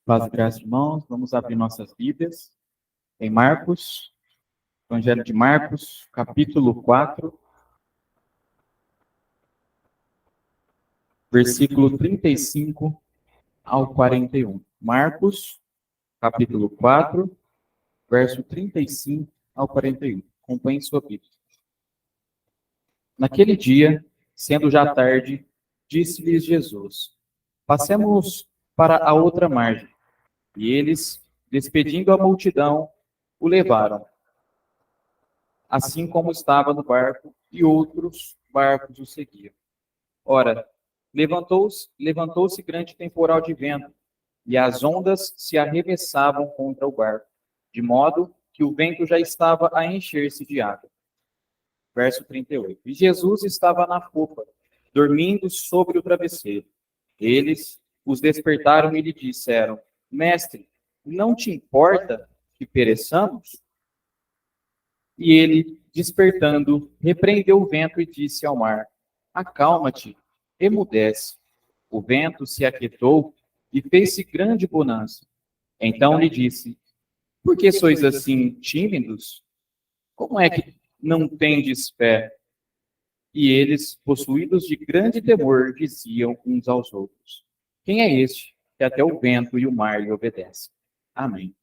Paz e graça, irmãos. Vamos abrir nossas Bíblias em Marcos, Evangelho de Marcos, capítulo 4, versículo 35 ao 41. Marcos, capítulo 4, verso 35 ao 41. Acompanhe sua Bíblia. Naquele dia, sendo já tarde, disse-lhes Jesus: Passemos para a outra margem. E eles, despedindo a multidão, o levaram, assim como estava no barco, e outros barcos o seguiam. Ora, levantou-se grande temporal de vento, e as ondas se arremessavam contra o barco, de modo que o vento já estava a encher-se de água. Verso 38. E Jesus estava na popa, dormindo sobre o travesseiro. Eles os despertaram e lhe disseram: Mestre, não te importa que pereçamos? E ele, despertando, repreendeu o vento e disse ao mar: Acalma-te, emudece. O vento se aquietou e fez-se grande bonança. Então lhe disse: Por que sois assim tímidos? Como é que não tendes fé? E eles, possuídos de grande temor, diziam uns aos outros: Quem é este que até o vento e o mar lhe obedecem? Amém.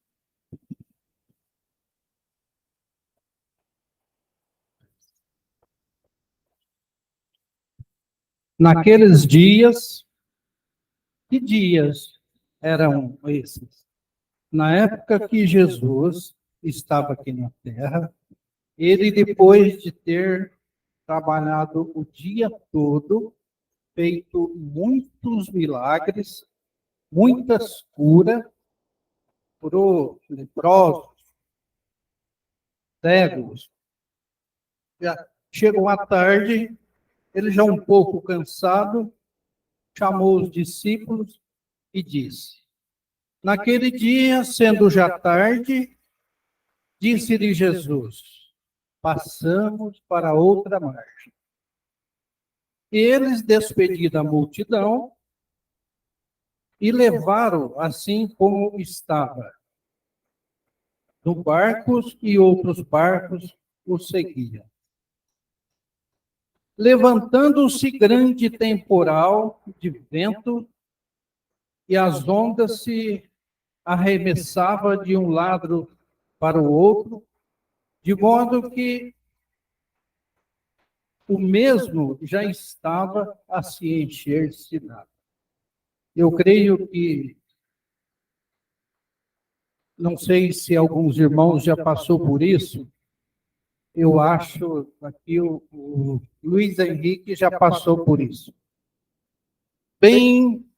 Naqueles dias, que dias eram esses? Na época que Jesus estava aqui na terra, ele, depois de ter trabalhado o dia todo, feito muitos milagres, muitas curas para os leprosos, cegos. Já chegou à tarde, ele já um pouco cansado, chamou os discípulos e disse: Naquele dia, sendo já tarde, disse-lhe Jesus: Passamos para outra margem. E eles despediram a multidão e levaram assim como estava, no barcos, e outros barcos o seguiam. Levantando-se grande temporal de vento, e as ondas se arremessavam de um lado para o outro, de modo que o mesmo já estava a se encher-se d'água. Eu creio que, não sei se alguns irmãos já passou por isso, eu acho aqui o Luiz Henrique já passou por isso. Bem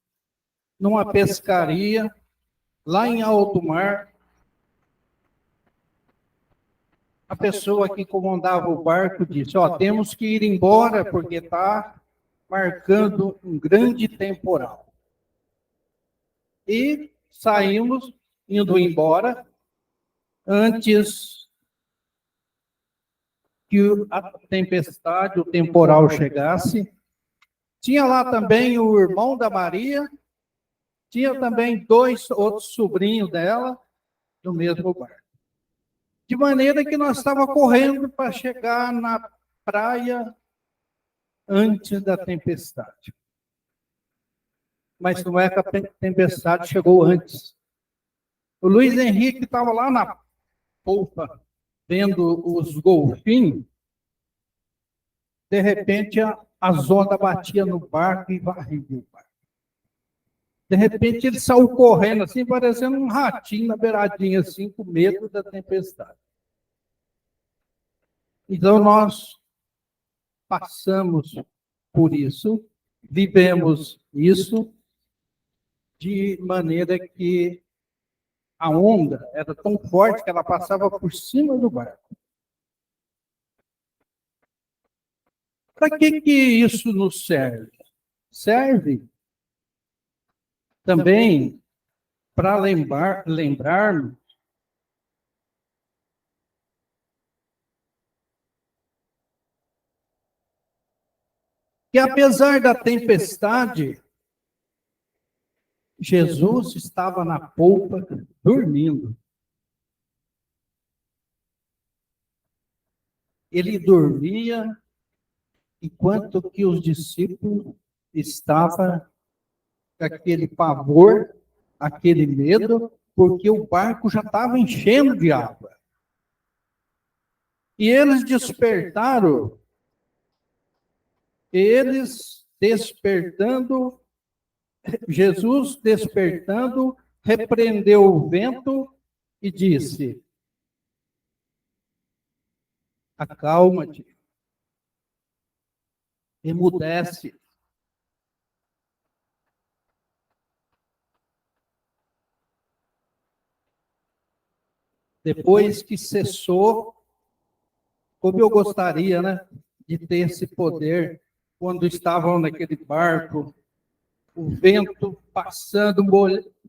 numa pescaria, lá em alto mar, a pessoa que comandava o barco disse: temos que ir embora porque está marcando um grande temporal. E saímos indo embora antes que a tempestade, o temporal chegasse. Tinha lá também o irmão da Maria, tinha também dois outros sobrinhos dela no mesmo barco. De maneira que nós estávamos correndo para chegar na praia antes da tempestade. Mas não é que a tempestade chegou antes. O Luiz Henrique estava lá na polpa, vendo os golfinhos. De repente, as ondas batiam no barco e varriam o barco. De repente, ele saiu correndo assim, parecendo um ratinho na beiradinha, assim, com medo da tempestade. Então, nós passamos por isso, vivemos isso, de maneira que a onda era tão forte que ela passava por cima do barco. Para que isso nos serve? Serve também para lembrarmos que, apesar da tempestade, Jesus estava na polpa, dormindo. Ele dormia enquanto que os discípulos estavam com aquele pavor, aquele medo, porque o barco já estava enchendo de água. E eles despertaram, Jesus despertando, repreendeu o vento e disse: acalma-te, emudece. Depois que cessou, como eu gostaria, né, de ter esse poder quando estavam naquele barco, o vento passando,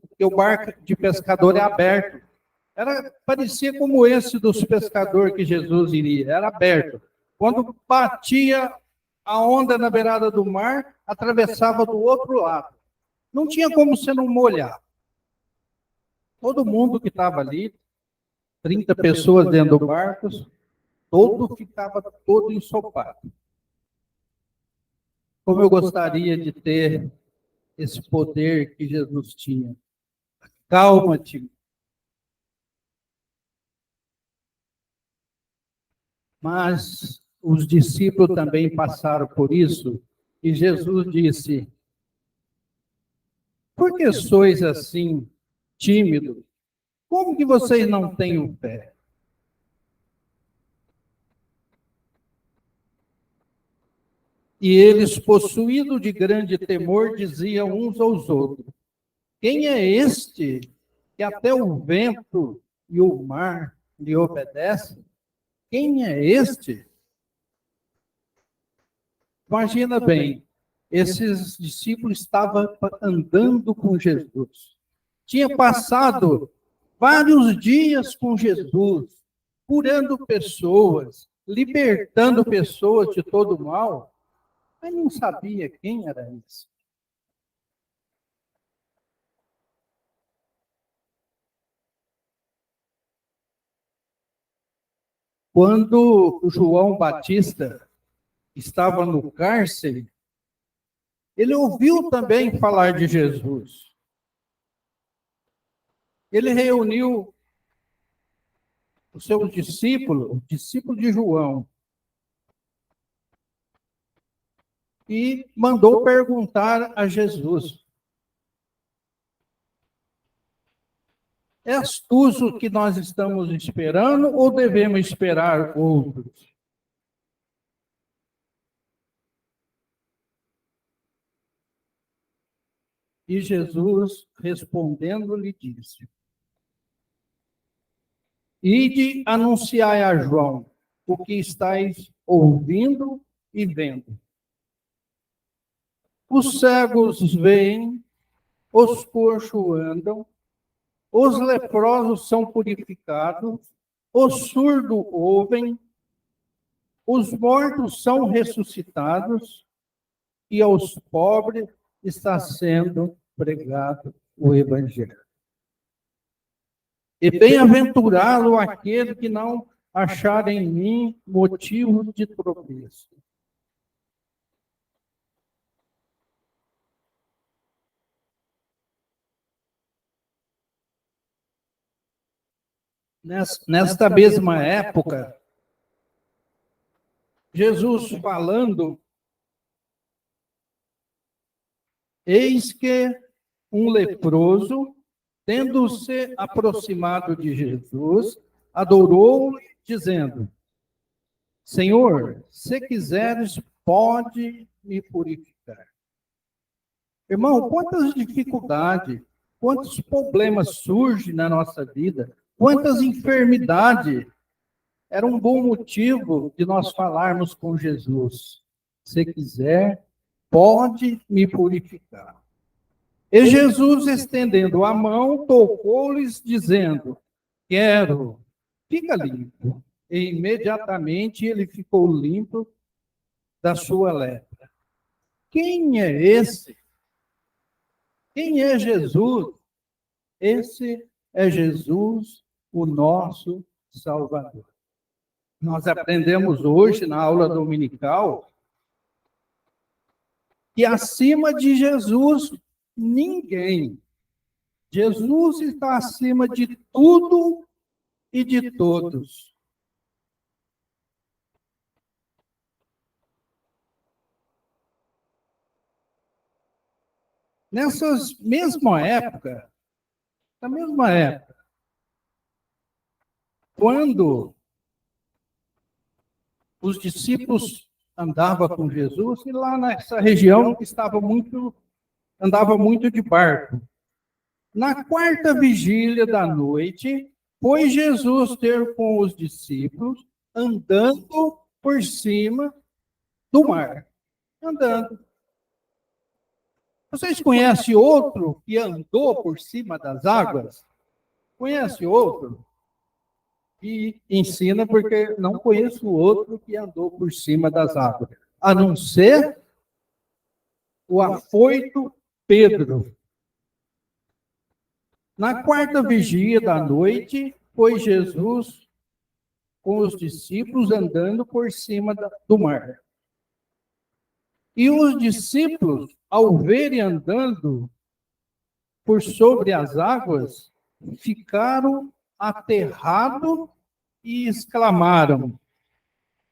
porque o barco de pescador é aberto. Parecia como esse dos pescadores que Jesus iria, era aberto. Quando batia a onda na beirada do mar, atravessava do outro lado. Não tinha como você não molhar. Todo mundo que estava ali, 30 pessoas dentro do barco, ficava todo ensopado. Como eu gostaria de ter esse poder que Jesus tinha. Calma-te. Mas os discípulos também passaram por isso, e Jesus disse: por que sois assim tímidos? Como que vocês não têm fé? E eles, possuídos de grande temor, diziam uns aos outros: quem é este que até o vento e o mar lhe obedecem? Quem é este? Imagina bem, esses discípulos estavam andando com Jesus. Tinha passado vários dias com Jesus, curando pessoas, libertando pessoas de todo mal, mas não sabia quem era esse. Quando o João Batista estava no cárcere, ele ouviu também falar de Jesus. Ele reuniu os seus discípulos, o discípulo de João, e mandou perguntar a Jesus: és tu o que nós estamos esperando ou devemos esperar outros? E Jesus, respondendo, lhe disse: ide anunciai a João o que estáis ouvindo e vendo. Os cegos veem, os coxos andam, os leprosos são purificados, os surdos ouvem, os mortos são ressuscitados, e aos pobres está sendo pregado o Evangelho. E bem-aventurado aquele que não achar em mim motivo de tropeço. Nesta mesma época, Jesus falando, eis que um leproso, tendo-se aproximado de Jesus, adorou-o, dizendo: Senhor, se quiseres, pode me purificar. Irmão, quantas dificuldades, quantos problemas surgem na nossa vida, quantas enfermidades. Era um bom motivo de nós falarmos com Jesus. Se quiser, pode me purificar. E Jesus, estendendo a mão, tocou-lhes, dizendo: quero, fica limpo. E imediatamente ele ficou limpo da sua lepra. Quem é esse Quem é Jesus? Esse é Jesus, o nosso Salvador. Nós aprendemos hoje, na aula dominical, que acima de Jesus, ninguém. Jesus está acima de tudo e de todos. Nessas mesma época, quando os discípulos andavam com Jesus, e lá nessa região andava muito de barco. Na quarta vigília da noite, foi Jesus ter com os discípulos, andando por cima do mar. Andando. Vocês conhecem outro que andou por cima das águas? Conhece outro? E ensina, porque não conheço outro que andou por cima das águas, a não ser o afoito Pedro. Na quarta vigília da noite, foi Jesus com os discípulos andando por cima do mar. E os discípulos, ao verem andando por sobre as águas, ficaram aterrados e exclamaram: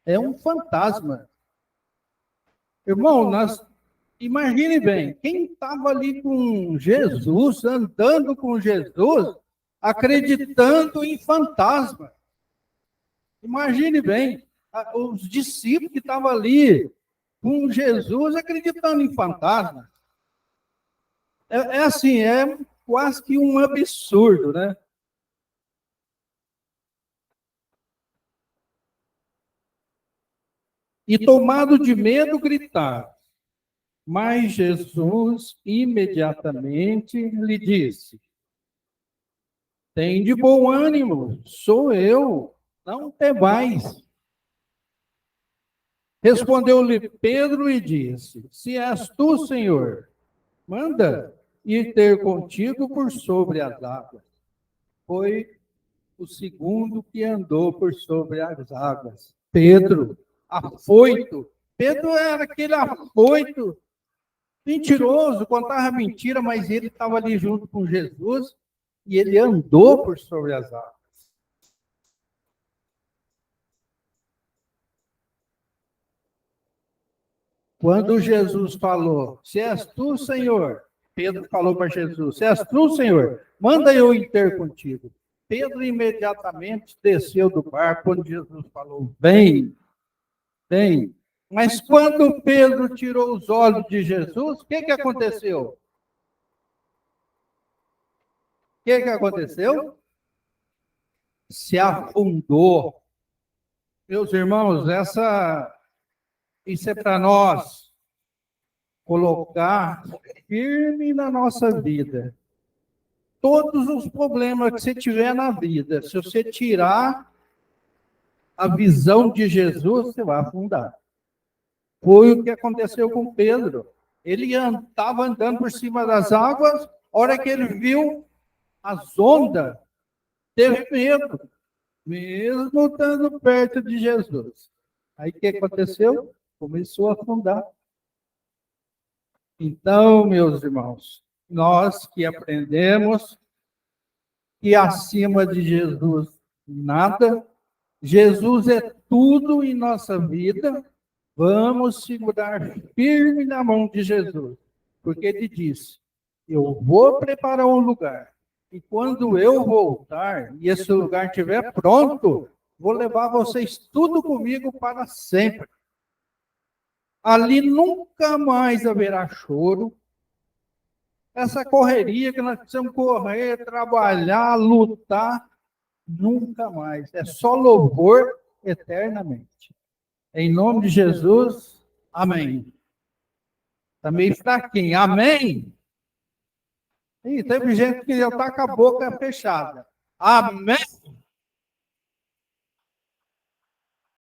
é um fantasma. Irmão, imagine bem, quem estava ali com Jesus, andando com Jesus, acreditando em fantasma. Imagine bem, os discípulos que estavam ali com Jesus acreditando em fantasma. É assim, é quase que um absurdo, né? E tomado de medo, gritaram. Mas Jesus imediatamente lhe disse: tem de bom ânimo, sou eu, não temais. Respondeu-lhe Pedro e disse: se és tu, Senhor, manda ir ter contigo por sobre as águas. Foi o segundo que andou por sobre as águas. Pedro, afoito. Pedro era aquele afoito, mentiroso, contava mentira, mas ele estava ali junto com Jesus e ele andou por sobre as águas. Quando Jesus falou: se és tu, Senhor, Pedro falou para Jesus: se és tu, Senhor, manda eu ir ter contigo. Pedro imediatamente desceu do barco quando Jesus falou: vem, vem. Mas quando Pedro tirou os olhos de Jesus, o que aconteceu? O que aconteceu? Se afundou. Meus irmãos, isso é para nós colocar firme na nossa vida. Todos os problemas que você tiver na vida, se você tirar a visão de Jesus, você vai afundar. Foi o que aconteceu com Pedro. Ele estava andando por cima das águas, a hora que ele viu as ondas, teve medo, mesmo estando perto de Jesus. Aí o que aconteceu? Começou a afundar. Então, meus irmãos, nós que aprendemos que acima de Jesus nada, Jesus é tudo em nossa vida, vamos segurar firme na mão de Jesus, porque ele disse: eu vou preparar um lugar, e quando eu voltar, e esse lugar estiver pronto, vou levar vocês tudo comigo para sempre. Ali nunca mais haverá choro. Essa correria que nós precisamos correr, trabalhar, lutar, nunca mais. É só louvor eternamente. Em nome de Jesus, amém. Está meio fraquinho, amém? Ih, teve gente que já está com a boca fechada. Amém?